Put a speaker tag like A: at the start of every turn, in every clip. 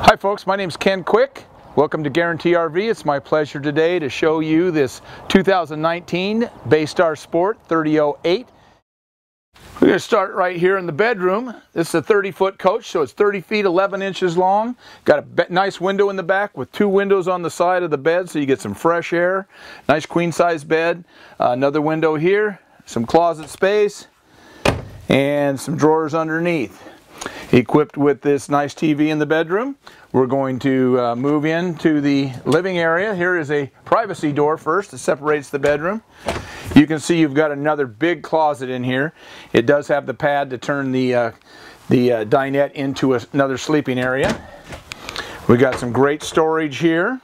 A: Hi folks, my name is Ken.Quick. Welcome to Guarantee RV. It's my pleasure today to show you this 2019 Baystar Sport 3008. We're going to start right here in the bedroom. This is a 30-foot coach, so it's 30 feet 11 inches long. Got a nice window in the back with two windows on the side of the bed so you get some fresh air. Nice queen-size bed. Another window here, some closet space, and some drawers underneath. Equipped with this nice TV in the bedroom. We're going to move into the living area. Here is a privacy door first that separates the bedroom. You can see you've got another big closet in here. It does have the pad to turn the dinette into another sleeping area. We got some great storage here.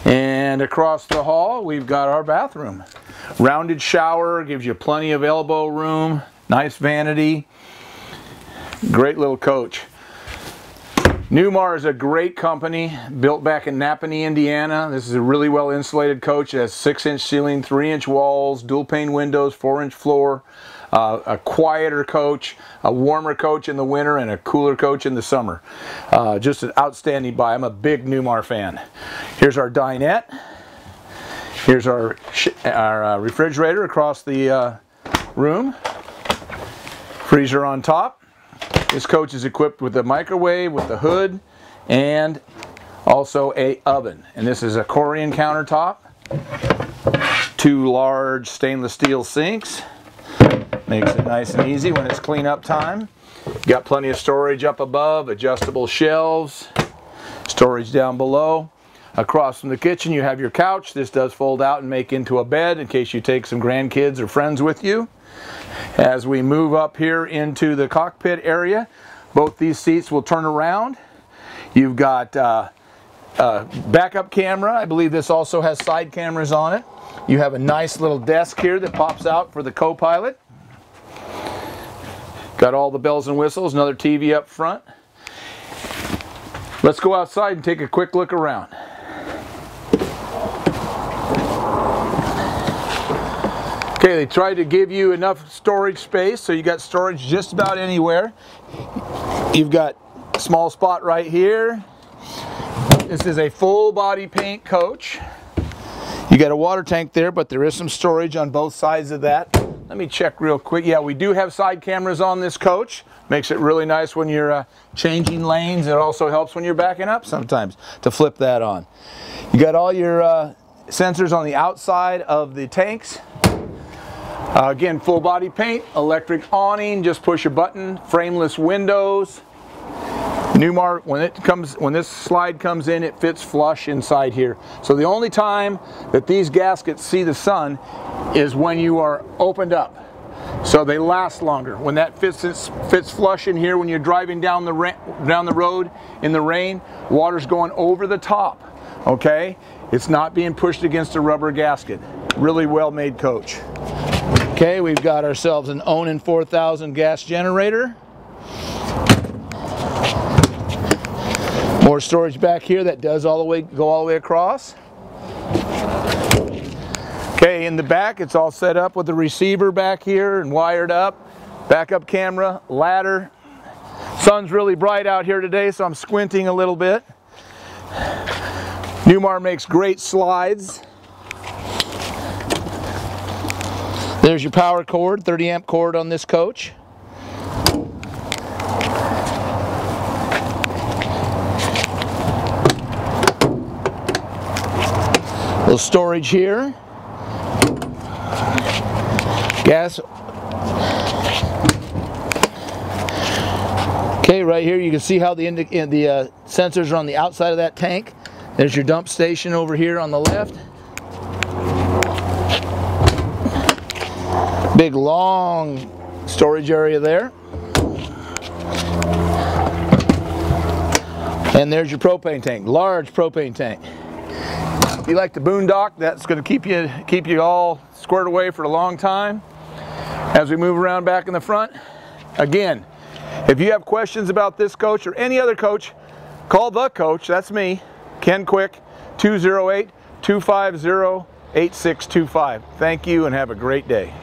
A: And across the hall we've got our bathroom. Rounded shower, gives you plenty of elbow room, nice vanity. Great little coach. Newmar is a great company, built back in Napanee, Indiana. This is a really well insulated coach. It has 6-inch ceiling, 3-inch walls, dual pane windows, 4-inch floor, a quieter coach, a warmer coach in the winter, and a cooler coach in the summer. Just an outstanding buy. I'm a big Newmar fan. Here's our dinette. Here's our refrigerator across the room. Freezer on top. This coach is equipped with a microwave, with the hood, and also an oven. And this is a Corian countertop. Two large stainless steel sinks. Makes it nice and easy when it's cleanup time. Got plenty of storage up above, adjustable shelves, storage down below. Across from the kitchen you have your couch. This does fold out and make into a bed in case you take some grandkids or friends with you. As we move up here into the cockpit area, both these seats will turn around. You've got a backup camera. I believe this also has side cameras on it. You have a nice little desk here that pops out for the co-pilot. Got all the bells and whistles, another TV up front. Let's go outside and take a quick look around. Okay, they tried to give you enough storage space, so you got storage just about anywhere. You've got a small spot right here. This is a full body paint coach. You got a water tank there, but there is some storage on both sides of that. Let me check real quick. Yeah, we do have side cameras on this coach. Makes it really nice when you're changing lanes. It also helps when you're backing up sometimes to flip that on. You got all your sensors on the outside of the tanks. Again, full body paint, electric awning, just push a button, frameless windows. Newmar, when this slide comes in, it fits flush inside here. So the only time that these gaskets see the sun is when you are opened up. So they last longer. When that fits flush in here, when you're driving down the road in the rain, water's going over the top. Okay? It's not being pushed against a rubber gasket. Really well made coach. Okay, we've got ourselves an Onan 4000 gas generator. More storage back here that does go all the way across. Okay, in the back it's all set up with the receiver back here and wired up. Backup camera, ladder. Sun's really bright out here today, so I'm squinting a little bit. Newmar makes great slides. There's your power cord, 30 amp cord on this coach. Little storage here. Gas. Okay, right here you can see how the sensors are on the outside of that tank. There's your dump station over here on the left. Big long storage area there. And there's your propane tank, large propane tank. If you like the boondock, that's going to keep you all squared away for a long time. As we move around back in the front, again, if you have questions about this coach or any other coach, call the coach, that's me, Ken.Quick, 208-250-8625. Thank you and have a great day.